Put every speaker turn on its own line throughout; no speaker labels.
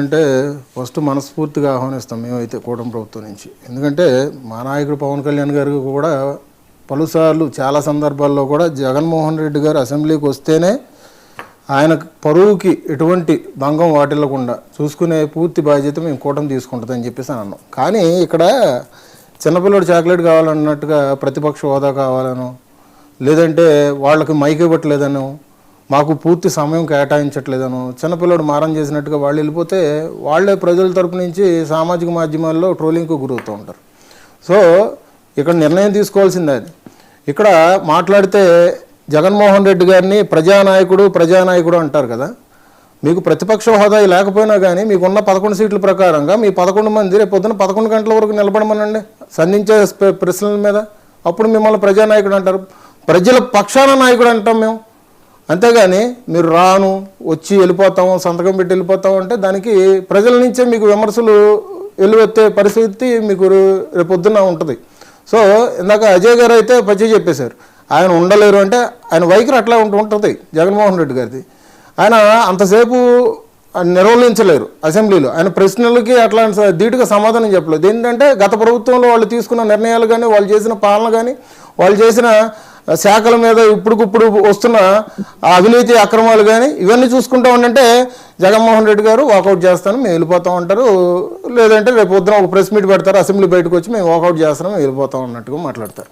అంటే ఫస్ట్ మనస్ఫూర్తిగా ఆహ్వానిస్తాం మేమైతే కూటమి ప్రభుత్వం నుంచి. ఎందుకంటే మా నాయకుడు పవన్ కళ్యాణ్ గారు కూడా పలుసార్లు చాలా సందర్భాల్లో కూడా జగన్మోహన్ రెడ్డి గారు అసెంబ్లీకి వస్తేనే ఆయన పరువుకి ఎటువంటి భంగం వాటిల్లకుండా చూసుకునే పూర్తి బాధ్యత మేము కూటమి తీసుకుంటుందని చెప్పేసి అన్నాం. కానీ ఇక్కడ చిన్నపిల్లడు చాక్లెట్ కావాలన్నట్టుగా ప్రతిపక్ష హోదా కావాలను, లేదంటే వాళ్ళకి మైక్ ఇవ్వట్లేదనో, మాకు పూర్తి సమయం కేటాయించట్లేదను చిన్నపిల్లడు మారం చేసినట్టుగా వాళ్ళు వెళ్ళిపోతే వాళ్ళే ప్రజల తరపు నుంచి సామాజిక మాధ్యమాల్లో ట్రోలింగ్కు గురవుతూ ఉంటారు. సో ఇక్కడ నిర్ణయం తీసుకోవాల్సిందే. అది ఇక్కడ మాట్లాడితే జగన్మోహన్ రెడ్డి గారిని ప్రజానాయకుడు అంటారు కదా. మీకు ప్రతిపక్ష హోదా లేకపోయినా కానీ మీకున్న 11 సీట్ల ప్రకారంగా మీ 11 మంది రేపు పొద్దున 11 గంటల వరకు నిలబడమనండి సంధించే ప్రశ్నల మీద. అప్పుడు మిమ్మల్ని ప్రజానాయకుడు అంటారు, ప్రజల పక్షాన నాయకుడు అంటాం మేము. అంతేగాని మీరు వచ్చి వెళ్ళిపోతాము, సంతకం పెట్టి వెళ్ళిపోతాము అంటే దానికి ప్రజల నుంచే మీకు విమర్శలు వెలువెత్తే పరిస్థితి మీకు రేపొద్దున ఉంటుంది. సో ఇందాక అజయ్ గారు అయితే పచ్చి చెప్పేశారు, ఆయన ఉండలేరు అంటే ఆయన వైఖరి అట్లా ఉంటుంది జగన్మోహన్ రెడ్డి గారిది. ఆయన అంతసేపు నిర్వహించలేరు అసెంబ్లీలో. ఆయన ప్రశ్నలకి అట్లా ధీటుగా సమాధానం చెప్పలేదు. ఏంటంటే గత ప్రభుత్వంలో వాళ్ళు తీసుకున్న నిర్ణయాలు కానీ, వాళ్ళు చేసిన పాలన కానీ, వాళ్ళు చేసిన శాఖల మీద ఇప్పుడుకిప్పుడు వస్తున్న అవినీతి అక్రమాలు కానీ ఇవన్నీ చూసుకుంటూ ఉండంటే జగన్మోహన్ రెడ్డి గారు వాకౌట్ చేస్తాను మేము వెళ్ళిపోతాం అంటారు. లేదంటే రేపు పొద్దున ఒక ప్రెస్ మీట్ పెడతారు, అసెంబ్లీ బయటకు వచ్చి మేము వాకౌట్ చేస్తాం మేము వెళ్ళిపోతాం అన్నట్టుగా మాట్లాడతారు.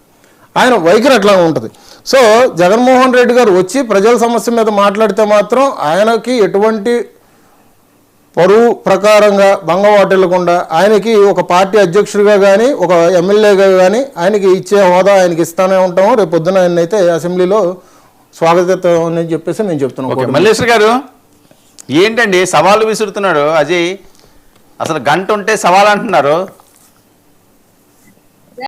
ఆయన వైఖరి అట్లా ఉంటుంది. సో జగన్మోహన్ రెడ్డి గారు వచ్చి ప్రజల సమస్య మీద మాట్లాడితే మాత్రం ఆయనకి ఎటువంటి పరువు ప్రకారంగా భంగం వాటిల్లకుండా ఆయనకి ఒక పార్టీ అధ్యక్షుడిగా కానీ ఒక ఎమ్మెల్యేగా కానీ ఆయనకి ఇచ్చే హోదా ఆయనకి ఇస్తానే ఉంటాము. రేపు పొద్దున ఆయన అయితే అసెంబ్లీలో స్వాగతం అని చెప్పేసి మేము చెప్తున్నాం.
మల్లేశ్వర్ గారు ఏంటండి సవాళ్ళు విసురుతున్నాడు అజయ్? అసలు గంట ఉంటే సవాల్ అంటున్నారు.